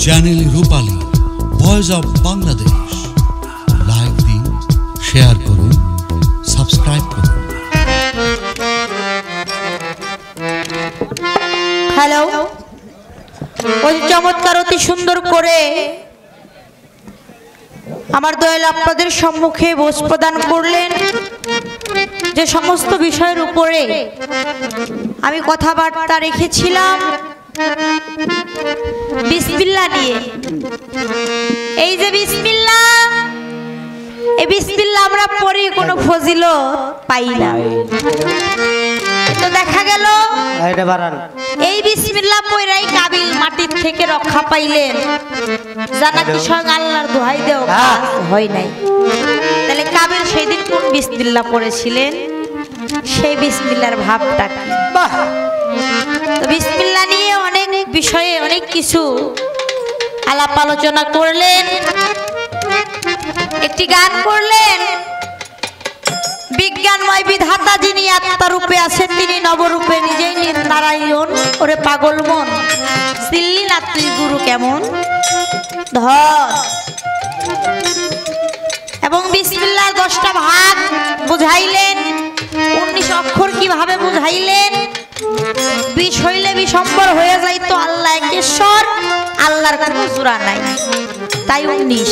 Channel Rupali voice of Bangladesh. Like দিন, share করুন, subscribe করুন। হ্যালো, ওই চমৎকার অতি সুন্দর করে আমার দয়াল আপনাদের সম্মুখে বোঝ প্রদান করলেন। যে সমস্ত বিষয়ের উপরে আমি কথাবার্তা রেখেছিলাম বিসমিল্লাহ নিয়ে, এই যে বিসমিল্লাহ, এই বিসমিল্লাহ আমরা পড়ি কোনো ফজিলত পাই না। তো দেখা গেল এই বিসমিল্লাহ পড়াই কাবিল মাটির থেকে রক্ষা পাইলেন, জান্নাতি স্বয়ং আল্লাহর দোহাই দেও হয় নাই। তাহলে কাবিল সেই দিন কোন বিসমিল্লাহ পড়েছিলেন, সেই বিসমিল্লাহর ভাবটা কি? তো বিসমিল্লাহ নিয়ে অনেক বিষয়ে অনেক কিছু আলাপ আলোচনা করলেন, একটি গান করলেন। বিজ্ঞানময় বিধাতা যিনি আত্মারূপে আছেন, তিনি নবরূপে নিজেই নারায়ণ। ওরে পাগল মন, সিল্লি না তুই গুরু কেমন ধর। এবং বিসমিল্লাহ 10টা ভাগ বুঝাইলেন, 19 অক্ষর কিভাবে বুঝাইলেন। বিষ হইলে বিশম্বর হয়ে যাইতো আল্লাহ একেশ্বর, আল্লাহর কোনো জোড়া নাই, তাই 19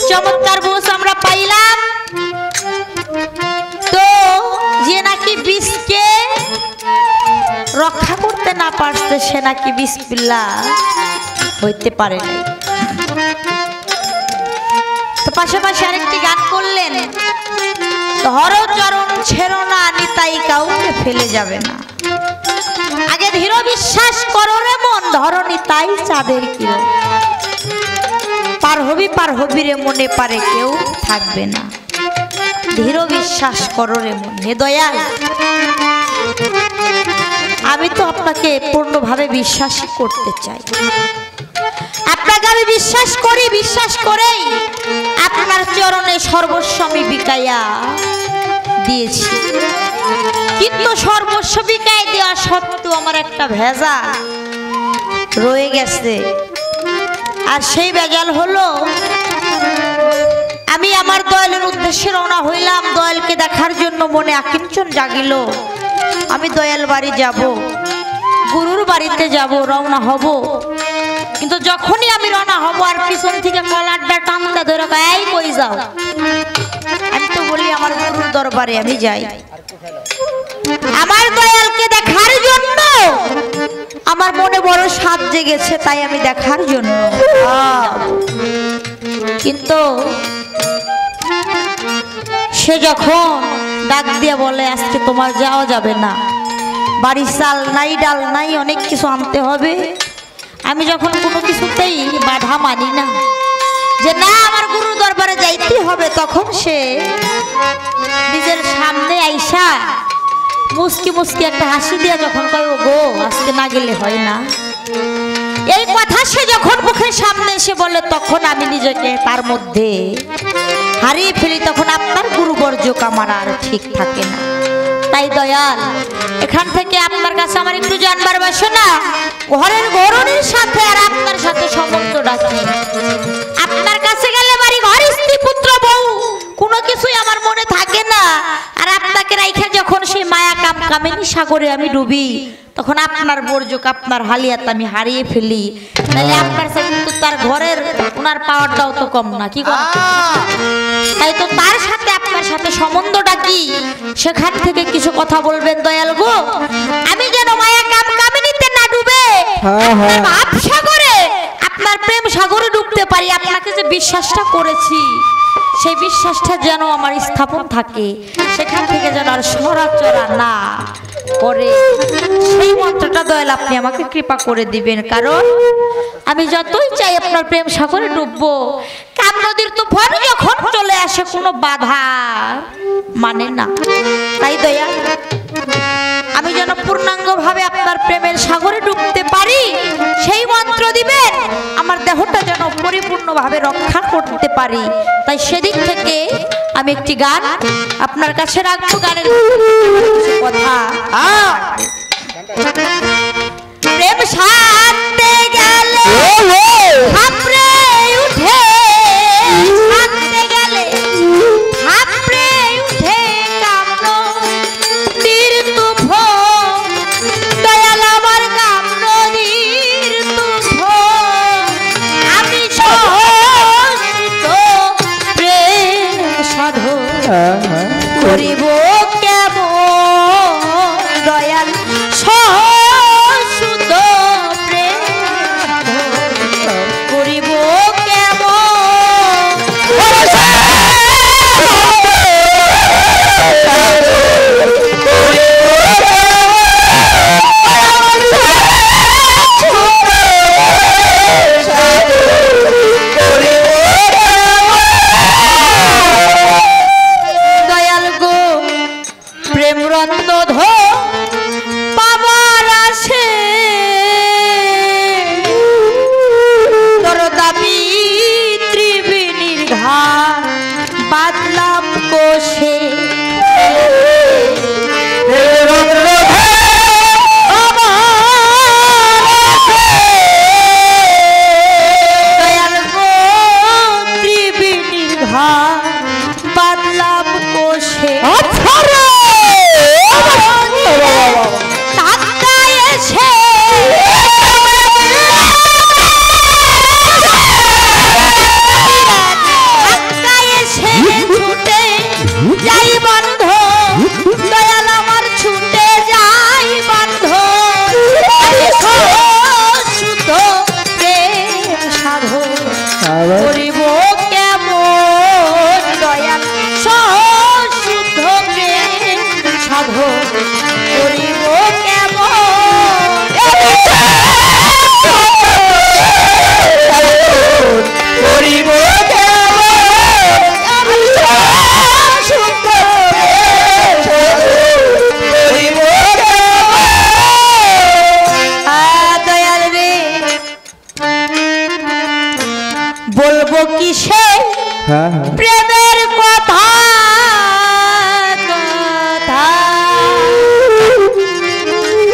চমৎকার বুঝ আমরা পাইলাম। তো যে নাকি বিষকে রক্ষা করতে না পারছে, সে নাকি বিসমিল্লাহ হইতে পারে নাই। তো পাশাপাশি আরেকটি গান করলেন, ধরো চরণ ছেড়ো না, নিতাই কাউকে ফেলে যাবে না। আগে দৃঢ় বিশ্বাস করো রে মন, ধরো নিতাই চাঁদের কিরণ। পার হবি রে মনে, পারে কেউ থাকবে না। দৃঢ় বিশ্বাস করো রে মন। হে দয়াল, আমি তো আপনাকে পূর্ণভাবে বিশ্বাস করতে চাই। আপনাকে আমি বিশ্বাস করি, বিশ্বাস করেই আপনার চরণে সর্বস্ব আমি বিকাইয়া দিয়েছি। কিন্তু সর্বস্ব বিকাই দেওয়া সত্ত্বেও আমার একটা ভেজাল রয়ে গেছে। আর সেই ভেজাল হলো, আমি আমার দয়ালের উদ্দেশ্যে রওনা হইলাম, দয়ালকে দেখার জন্য মনে আকিঞ্চন জাগিল। আমি দয়াল বাড়ি যাব, গুরুর বাড়িতে যাব, রওনা হব। কিন্তু যখনই আমি রওনা হব, আর পিছন থেকে কলারটা টানতে ধরে এই কই যাও। আমি তো বলি আমার গুরুর দরবারে আমি যাই, আমার দয়ালকে দেখার জন্য। আমার মনে বড় স্বাদ জেগেছে, তাই আমি দেখার জন্য। কিন্তু সে যখন ডাক দিয়ে বলে, আজকে তোমার যাওয়া যাবে না, বাড়ি চাল নাই, ডাল নাই, অনেক কিছু আনতে হবে। আমি যখন কোনো কিছুতেই বাধা মানি না, যে না আমার গুরুর দরবারে যাইতে হবে, তখন সে নিজের সামনে আইসা মুস্কি মুস্কি একটা হাসি দিয়া যখন কয়, ও গো আজকে না গেলে হয় না, এই কথা সে যখন মুখের সামনে এসে বলে, তখন আমি নিজেকে তার মধ্যে হারিয়ে ফেলি। তখন আপনার গুরুবর্জ্য আমার আর ঠিক থাকে না। তাই দয়াল, এখান থেকে আপনার কাছে আমার একটু জানবার বাসনা, ঘরের গরুর সাথে আর আপনার সাথে সম্বন্ধ রাখি। আপনার কাছে গেলে বাড়ি ঘর, স্ত্রী, পুত্র, বউ কোনো কিছুই আমার মনে থাকে না। আর আপনাকে রাইখা যখন সেই মায়া কাম কামিনী সাগরে আমি ডুবি, তখন আপনার বর্জক, আপনার হালিয়াত আমি হারিয়ে ফেলি। তাহলে আপনার সাথে কিন্তু তার ঘরের ওনার পাওয়ারটাও তো কম না, কি কম? তাই তো তার সাথে আপনার সাথে সম্বন্ধটা কি, সেখান থেকে কিছু কথা বলবেন দয়াল গো। আমি যেন মায়া কাম কামিনীতে না ডুবে আপনার ভাব সাগরে, আপনার প্রেম সাগরে ডুবতে পারি। আপনাকে যে বিশ্বাসটা করেছি, সেই বিশ্বাসটা যেন আমার স্থাপন থাকে, সেখান থেকে যেন আর সরাচরা না করে, সেই মন্ত্রটা দয়াল আপনি আমাকে কৃপা করে দিবেন। কারণ আমি যতই চাই আপনার প্রেম সাগরে ডুববো, কাম নদীর তুফান যখন চলে আসে, কোনো বাধা মানে না। তাই দয়াল, আমি যেন পূর্ণাঙ্গ ভাবে আপনার প্রেমের সাগরে ডুবতে পারি, সেই মন্ত্র দিবেন। আমার দেহটা যেন পরিপূর্ণভাবে রক্ষা করতে পারি। তাই সেদিক থেকে আমি একটি গান আপনার কাছে রাখবো। গানের কথা, প্রেম সাথে গেলে প্রেমের কথা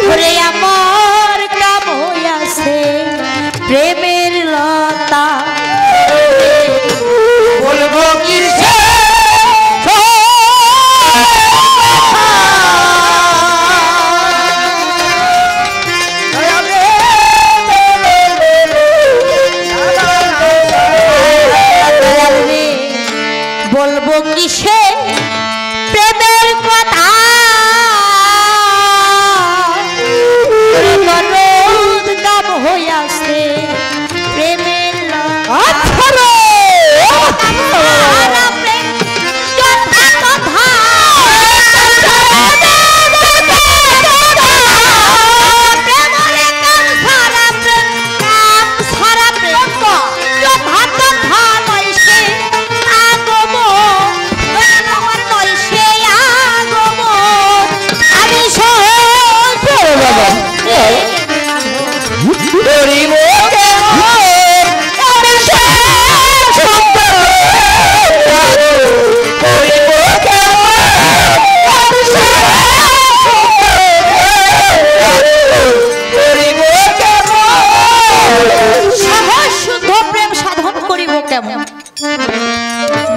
ওরে আমার কাম হইয়াছে প্রেমের লতা বলবো কি বলবো কিসে প্রেমের কথা কাম হইয়াছে প্রেমের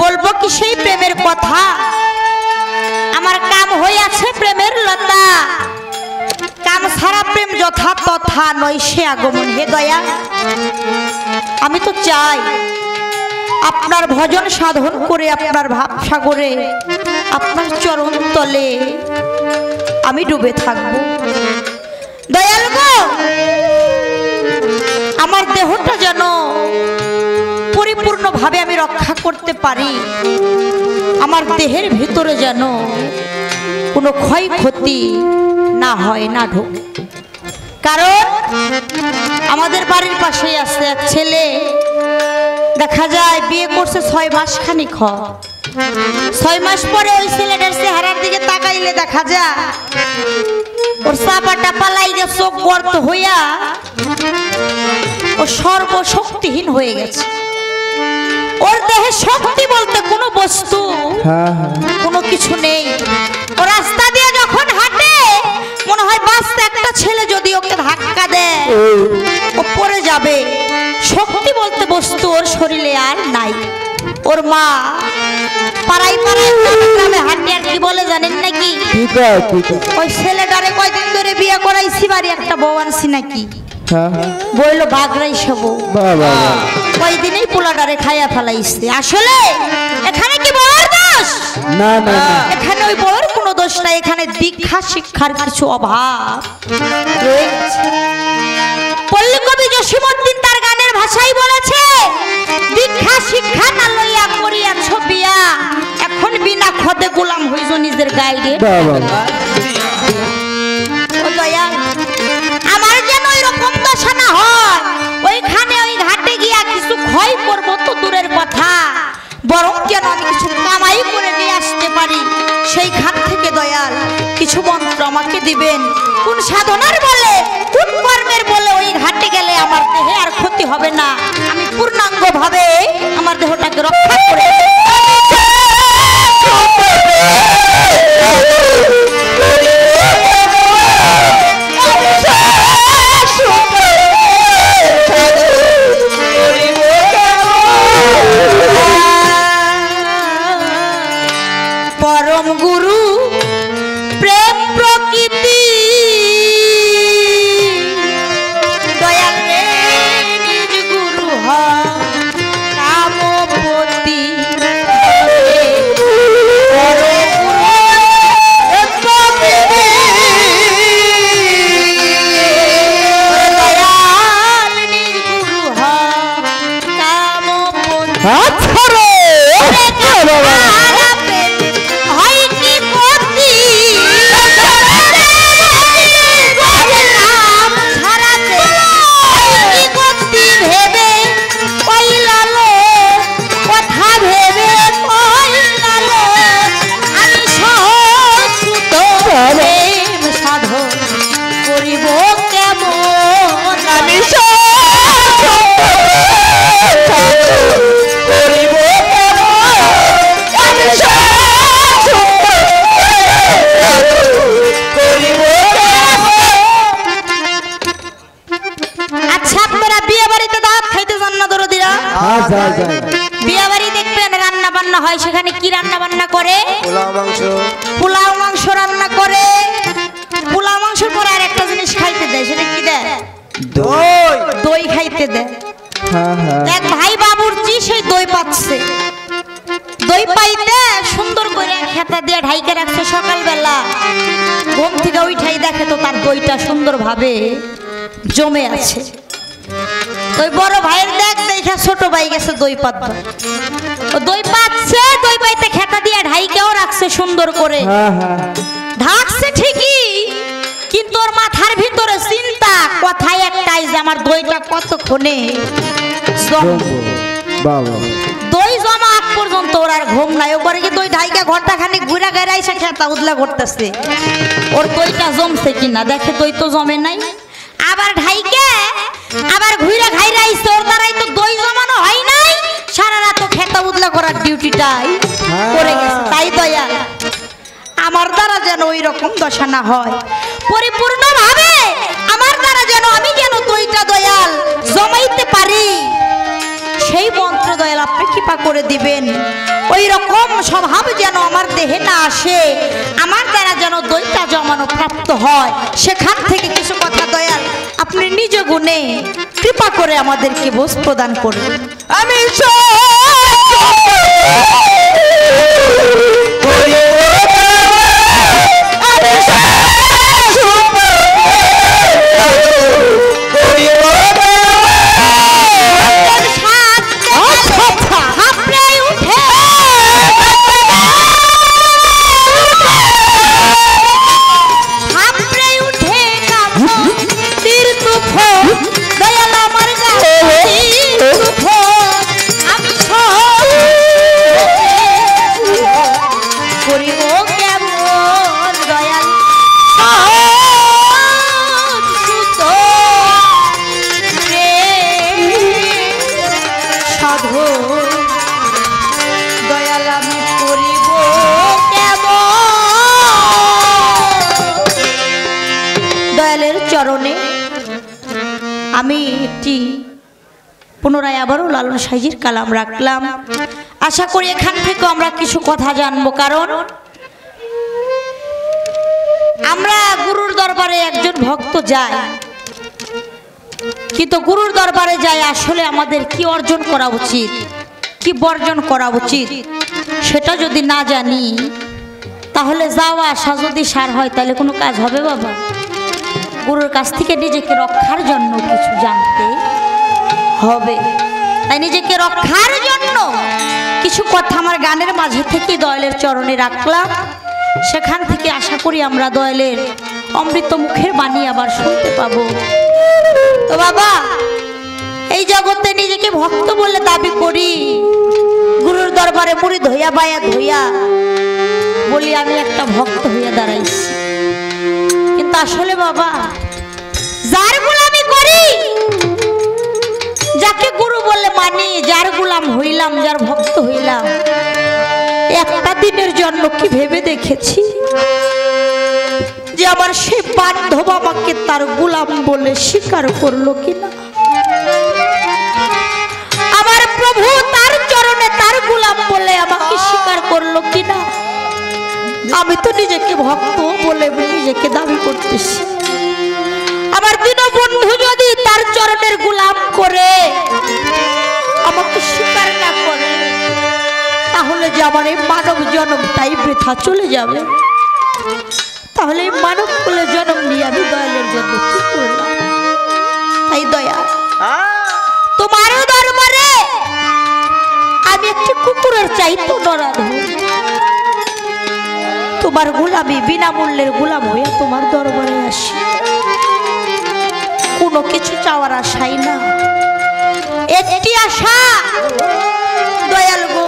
বলবো কি সেই প্রেমের কথা আমার কাম হইয়াছে প্রেমের লতা কাম সারা প্রেম যথা তথা নয় সে আগমন হে দয়া আমি তো চাই আপনার ভজন সাধন করে আপনার ভাবসাগরে আপনার চরণ তলে আমি ডুবে থাকবো দয়াল গো আমার দেহটা যেন পরিপূর্ণভাবে আমি রক্ষা করতে পারি আমার দেহের ভিতরে যেন কোনো ক্ষয়ক্ষতি না হয় না ঢোকে কারণ আমাদের বাড়ির পাশেই আছে এক ছেলে দেখা যায় বিয়ে করছে 6 মাস খানিক 6 মাস পরে ওই ছেলেটার চেহারার দিকে তাকাইলে দেখা যায় ওর চাপাটা পালাই গেছে চোখ গর্ত হইয়া ও সর্বশক্তিহীন হয়ে গেছে ওর দেহে শক্তি বলতে কোনো বস্তু কোনো কিছু নেই ও রাস্তা দিয়ে যখন হাঁটে মনে হয় বাসে একটা ছেলে যদি ওকে ধাক্কা দেয় ও পড়ে যাবে শক্তি বলতে বস্তু ওর শরীরে আর নাই ওর মা পাড়ায় পাড়ায় গ্রামে হাঁটে আর কি বলে জানেন নাকি ওই ছেলেটারে কয়দিন ধরে বিয়ে করাইছি বাড়ি একটা বউ আনছি নাকি বললো বাগরাই সব কয়দিনেই পোলাটারে খাইয়া ফেলাইছে আসলে এখানে কি বউর দোষ না না এখানে ওই বউর কোনো দোষ নাই এখানে দীক্ষা শিক্ষার কিছু অভাব রয়েছে পল্লী কবি জসীমউদ্দিন তার গানের ভাষায় বলেছে দীক্ষা শিক্ষা না লইয়া করিয়াছ বিয়া এখন বিনা খদে গোলাম হইছ নিজের গাইডে ও দয়া আমার যেন এরকম দশা না হয় ওইখানে ওই ঘাটে গিয়া কিছু ক্ষয় করবো তো দূরের কথা বরং যেন আমি কিছু কামাই করে নিয়ে আসতে পারি সেইখান থেকে দয়াল কিছু মন্ত্র আমাকে দিবেন কোন সাধনার বলে কোন কর্মের বলে ওই ঘাটে গেলে আমার দেহে আর ক্ষতি হবে না আমি পূর্ণাঙ্গ ভাবে আমার দেহটাকে রক্ষা করে পরম গুরু প্রেম প্রকৃতি দয়াল রে নিজ গুরু কামপতি দয়াল নিজ গুরু করিব হ্যাঁ যায় যায়। বিয়ে বাড়ি দেখবেন রান্না বান্না হয়, সেখানে কি রান্না বান্না করে? পোলাও মাংস। পোলাও মাংস রান্না করে। পোলাও মাংসের পরে আর একটা জিনিস খাইতে দেয়, সেটা কি দেয়? দই। দই খাইতে দেয়। হ্যাঁ হ্যাঁ। দেখ ভাই বাবুর্চি সেই দই পাচ্ছে, দই পাইতে সুন্দর করে খেতা দিয়ে ঢাইকে রাখছে। সকালবেলা ঘুম থেকে উঠাই দেখে তো তার দইটা সুন্দরভাবে জমে আছে। ওই বড় ভাইয়ের দেখ দেখা ছোট ভাই গেছে দই পাতবে, ও দই পাচ্ছে, দই পাইতে খেতা দিয়ে ঢাইকেও রাখছে সুন্দর করে। হ্যাঁ হ্যাঁ। ঢাকছে ঠিকই, কিন্তু ওর মাথার ভিতরে চিন্তা কথাই একটাই যে আমার দইটা কতক্ষণে জমবে। বাবা দই জমা আগ পর্যন্ত ওর আর ঘুম নাই। ওপরে কি দই ঢাইকা ঘন্টা খানিক ঘুরা গাইরা এসে খেতা উদলা করতেছে ওর দইটা জমছে কিনা। দেখে দই তো জমে নাই, আবার ঢাইকে আবার ঘুরা খাইরা আইছে, ওর দ্বারাই তো দই জমানো হয় নাই। সারা রাত খেতা উদলা করার ডিউটিটাই করে গেছে। তাই দয়া আমার দ্বারা যেন ওই রকম দশা না হয়, পরিপূর্ণভাবে আমার দ্বারা যেন আমি যেন দইটা দয়াল জমাইতে পারি, সেই মন্ত্র দয়াল আপনি কৃপা করে দিবেন। ওই রকম স্বভাব যেন আমার দেহে না আসে, আমার দ্বারা যেন দইটা জমানো প্রাপ্ত হয়, সেখান থেকে কিছু কথা দয়াল আপনি নিজ গুণে কৃপা করে আমাদেরকে বোঝ প্রদান করুন। আমি চরণে আমি একটি পুনরায় আবারও লালন সাইজির কালাম রাখলাম। আশা করি এখান থেকে আমরা কিছু কথা জানবো, কারণ আমরা গুরুর দরবারে একজন ভক্ত যায়, কিন্তু গুরুর দরবারে যায় আসলে আমাদের কি অর্জন করা উচিত, কি বর্জন করা উচিত, সেটা যদি না জানি তাহলে যাওয়া আসা যদি সার হয় তাহলে কোনো কাজ হবে বাবা? গুরুর কাছ থেকে নিজেকে রক্ষার জন্য কিছু জানতে হবে। তাই নিজেকে রক্ষার জন্য কিছু কথা আমার গানের মাঝে থেকে দয়ালের চরণে রাখলাম। সেখান থেকে আশা করি আমরা দয়ালের অমৃত মুখের বাণী আবার শুনতে পাবো। তো বাবা, এই জগতে নিজেকে ভক্ত বলে দাবি করি, গুরুর দরবারে মুড়ি ধইয়া বায়া ধইয়া বলি আমি একটা ভক্ত হইয়া দাঁড়াইছি, কিন্তু আসলে বাবা যার গোলামি করি, যাকে গুরু বলে মানি, যার গোলাম হইলাম, যার ভক্ত হইলাম, একটা দিনের জন্য কি ভেবে দেখেছি যে আমার সে বান্ধব আমাকে তার গোলাম বলে স্বীকার করলো কিনা? আমার প্রভু তার চরণে তার গোলাম বলে আমাকে স্বীকার করলো কিনা? আমি তো নিজেকে ভক্ত বলে নিজেকে দাবি করতেছি। আমার দীনবন্ধু যদি তার চরণের গোলাম করে আমাকে স্বীকার না করে, তাহলে যে আমার এই মানব জন্মটাই বৃথা চলে যাবে। তাহলে এই মানব কুলে জন্ম নিয়ে আমি দয়ালের জন্য কি করলাম? তাই দয়া তোমারও দরবারে আমি একটি কুকুরের চাইতো নরাধম, তোমার গোলামি বিনামূল্যের গোলাম হইয়া তোমার দরবারে আসি, কোনো কিছু চাওয়ার আশাই না, একটি আশা দয়াল গো,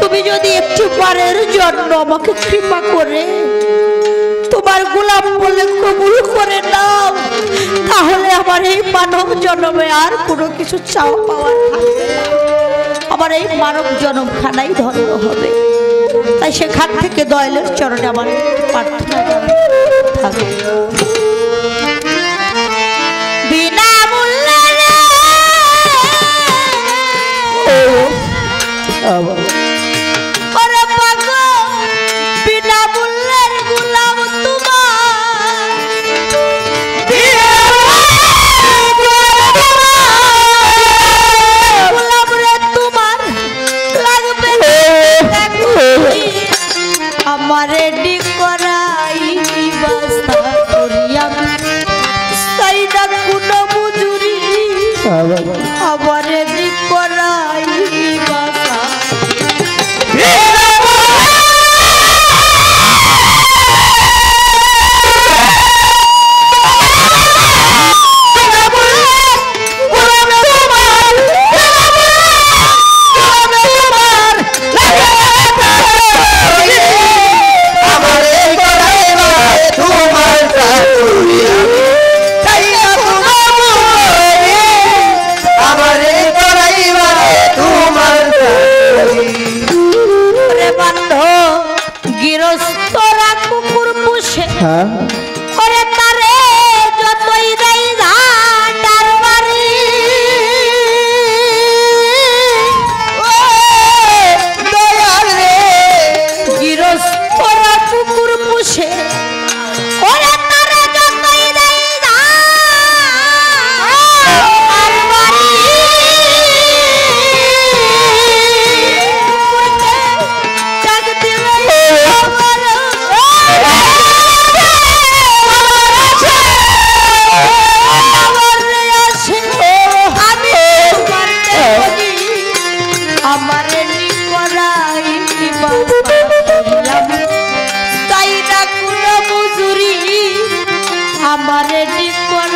তুমি যদি একটু বারের জন্য আমাকে কৃপা করে তোমার গোলাম বলে কবুল করে নাও, তাহলে আমার এই মানব জন্মে আর কোনো কিছু চাওয়া পাওয়ার থাকবে না, আমার এই মানব জন্মখানাই ধন্য হবে। তাই সেখান থেকে দয়ালের চরণে আমার প্রার্থনা থাকবে। বিনামূল্যে বাবা আবারে করাই বাসা গৃহস্থরা কুকুর পুষে হ্যাঁ ওরে তারে যতই দেয় ঝাঁটার বাড়ি দয়াল রে গৃহস্থরা কুকুর পুষে ওরে তারে যতই দেয় ঝাঁটার বাড়ি ডাক দিলে আমার নিকলাই তাই না কোনো মজুরি আমার নিকলাই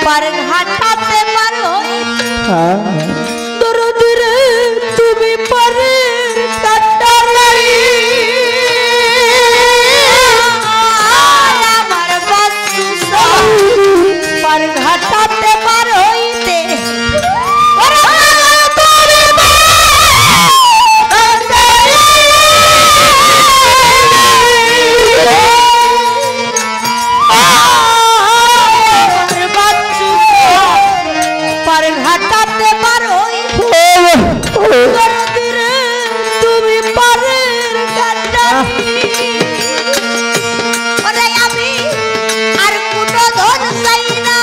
পার ঘাটাতে পারো হ্যাঁ দূরে তুমি পারে কাটারি আমার বাসু পার ঘাটাতে পারো হইতে ঘাটাতে পারো তুমি পারে আমি আর কোনো ধন চাই না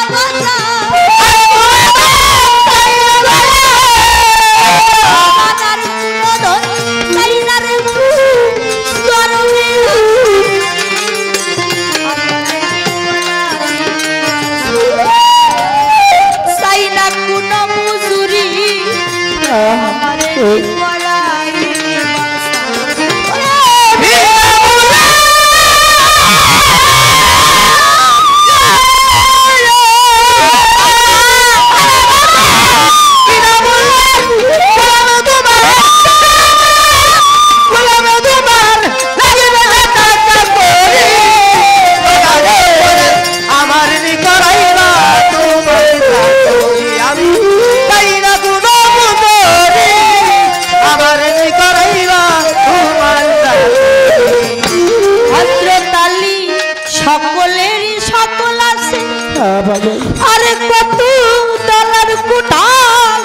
আর কোনো ধন চাই না রে চাই না কোনো মজুরি আমারে করাই সকলেরই সকল আছে আরে কত দলার কুটা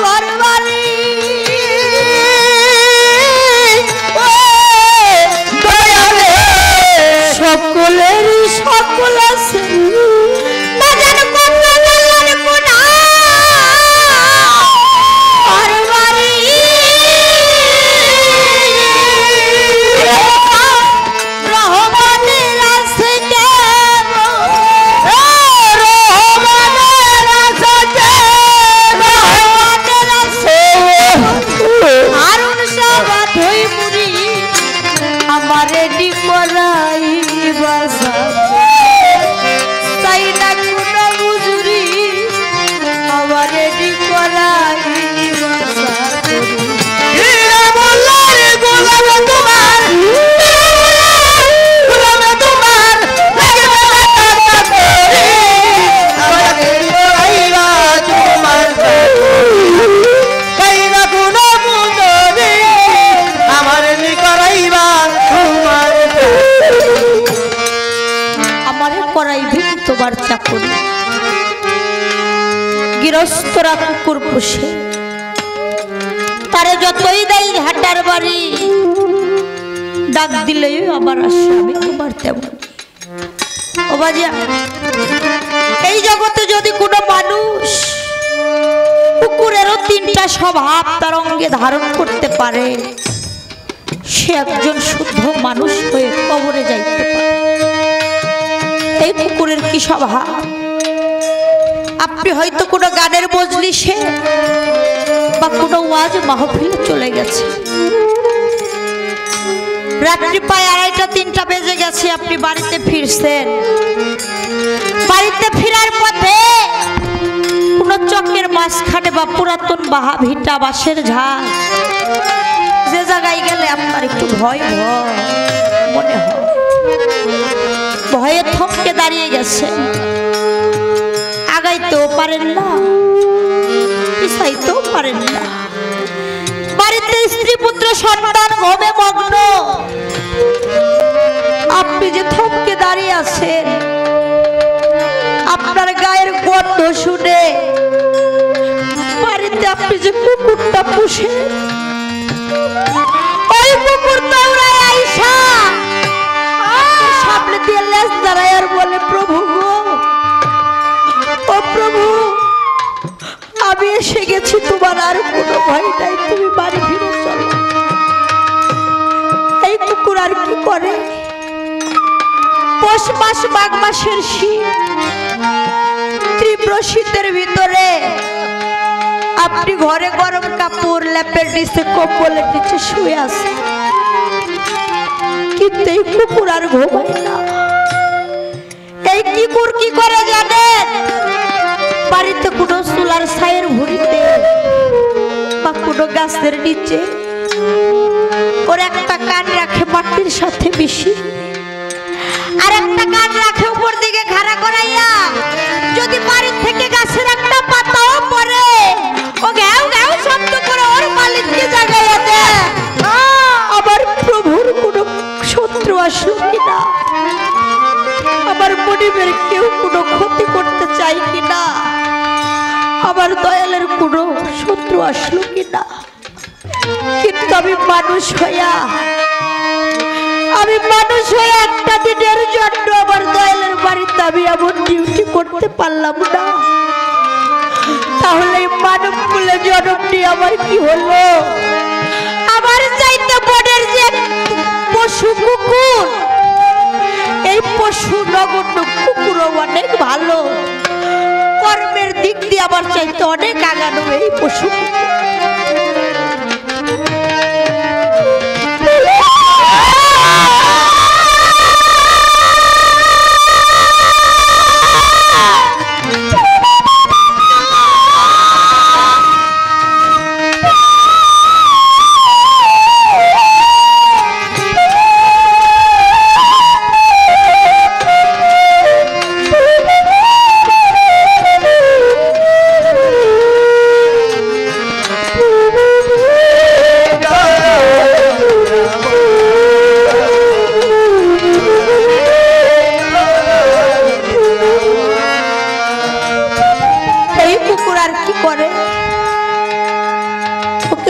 ঘর বাড়ি সকলেরই সকল আছে তোমার চাকরি গৃহস্থরা কুকুর পোষে তারে যতই দেয় ঘাটার বাড়ি ডাক দিলেই আবার আসে। আমি তোমার তেমন ও বাজা, এই জগতে যদি কোনো মানুষ কুকুরেরও তিনটা স্বভাব তার অঙ্গে ধারণ করতে পারে, সে একজন শুদ্ধ মানুষ হয়ে কবরে যাইতে পারে। এই কুকুরের কি স্বভাব? আপনি হয়তো কোনো গানের মজলিসে বা কোনো ওয়াজ মাহফিলে চলে গেছে, রাত্রি প্রায় 2:30-3টা বেজে গেছে, আপনি বাড়িতে ফিরছেন। বাড়িতে ফেরার পথে কোনো চকের মাঝখানে বা পুরাতন বাহা ভিটা বাঁশের ঝাড় যে জায়গায় গেলে আপনার একটু ভয় ভয় মনে হয়, ভয়ে থমকে দাঁড়িয়ে গেছে। আগাইতেও পারেন না, পিছাইতেও পারেন না। বাড়িতে স্ত্রী পুত্র সন্তান ঘুমে মগ্ন, আপনি যে থমকে দাঁড়িয়ে আছেন, আপনার গায়ের গন্ধ শুনে বাড়িতে আপনি যে কুকুরটা পুষে, ওই কুকুর দৌড়ায় আইসা সামনে দিয়ে লেজ দাঁড়ায় আর বলে, প্রভু গো, ও প্রভু, আমি এসে গেছি, তোমার আর কোনো ভয় নাই, তুমি বাড়ি ফিরে চলো। এই কুকুর আর কি করে? পৌষ মাস মাঘ মাসের শীত, তীব্র শীতের ভিতরে আপনি ঘরে গরম কাপড় ল্যাপের নিচে কম্বলের নিচে শুয়ে আছেন, কিন্তু এই কুকুর আর ঘুমায় না। এই কুকুর কি করে জানেন? বাড়িতে কোনো চুলার ছায়ের ভুড়িতে বা কোনো গাছের নিচে ওর একটা কান রাখে মাটির সাথে মিশি, আর একটা কান রাখে উপর দিকে খাড়া করাইয়া, যদি বাড়ির থেকে গাছের একটা পাতাও পড়ে ও ঘ্যাও ঘ্যাও শব্দ করে ওর মালিককে জাগাইয়া দেয়। আবার প্রভুর কোনো শত্রু আসলো কিনা, আমার মনিবের কেউ কোনো ক্ষতি করতে চাই কিনা, আমার দয়ালের কোনো শত্রু আসলো কিনা। কিন্তু আমি মানুষ হইয়া একটা দিনের জন্য আমার দয়ালের বাড়িতে আমি এমন ডিউটি করতে পারলাম না। তাহলে মানব কুলে জন্ম নিয়ে আমার কি হলো? আমার চাইতে বনের যে পশু কুকুর, এই পশু নগণ্য কুকুরও অনেক ভালো, কর্মের দিক দিয়ে আমার চাইতে অনেক আগানো এই পশু।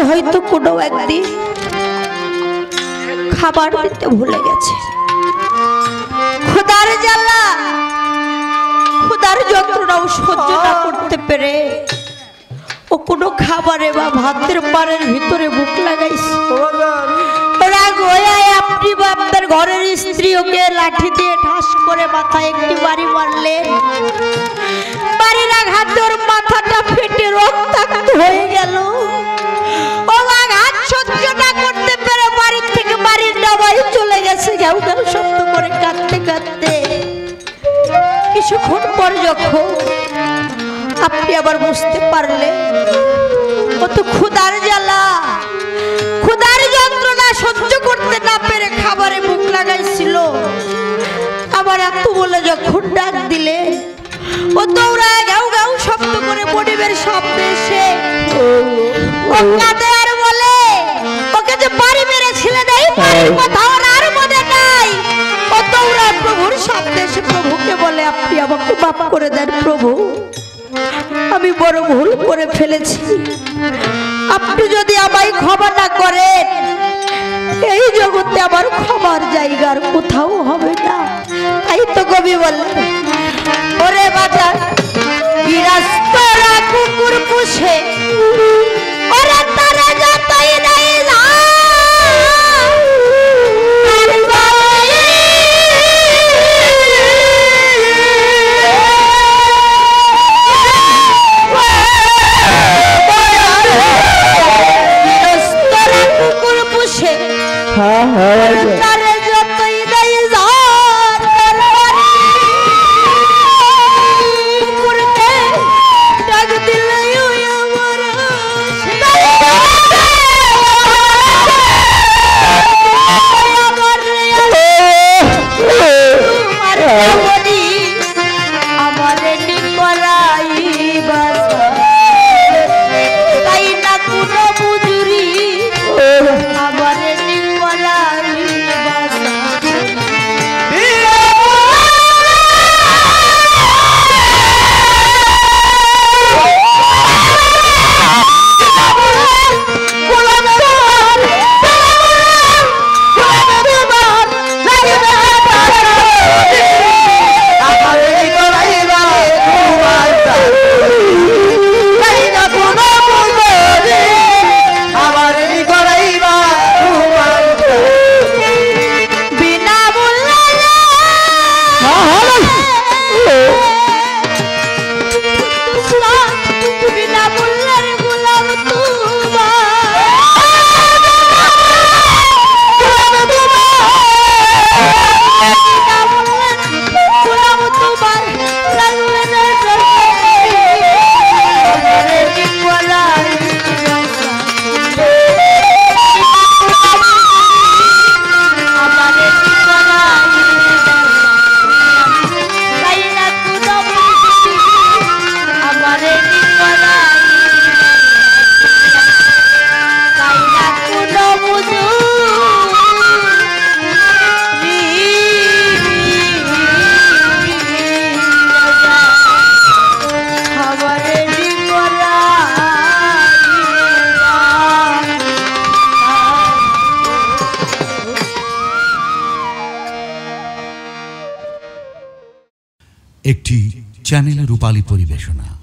হয়তো কোনো একদিন খাবার দিতে ভুলে গেছে, ক্ষুধার জ্বালা ক্ষুধার যন্ত্রণাও সহ্য না করতে পেরে ও কোনো খাবারে বা ভাতের পারের ভিতরে মুখ লাগাইছে। রাগ হয়ে আপনি বা আপনার ঘরের স্ত্রী ওকে লাঠি দিয়ে ঠাস করে মাথায় একটি বাড়ি মারলেন। বাড়ির আঘাতে ওর মাথাটা ফেটে রক্তাক্ত হয়ে গেল। ও আঘাত সহ্য না করতে পেরে বাড়ির থেকে বাড়ির ডাবায় চলে গেছে, ঘেউ ঘেউ শব্দ করে কাঁদতে কাঁদতে। কিছুক্ষণ পর যখন আপনি আবার বুঝতে পারলেন ও তো ক্ষুধার জ্বালা ক্ষুধার যন্ত্রণা সহ্য করতে না পেরে খাবারে মুখ লাগাইছিল, আবার এত বলে যখন ডাক দিলে ও দৌড়ায় ঘেউ ঘেউ শব্দ করে মনিবের সামনে এসে ও কাঁদে আর বলে, ওকে যে বাড়ি মেরেছিলেন এই বাড়ির কথা ওর আর মনে নাই। ও দৌড়ায় প্রভুর সামনে এসে প্রভুকে বলে, আপনি আমাকে মাফ করে দেন প্রভু, আমি বড় ভুল করে ফেলেছি, আপনি যদি আমায় ক্ষমা না করেন এই জগতে আমার ক্ষমার জায়গার কোথাও হবে না। তাই তো কবি বললেন, ওরে বাজার বিরাস্তরা কুকুর পুষে, ওরে তারা যতই নাই না একটি চ্যানেল রূপালী পরিবেশনা।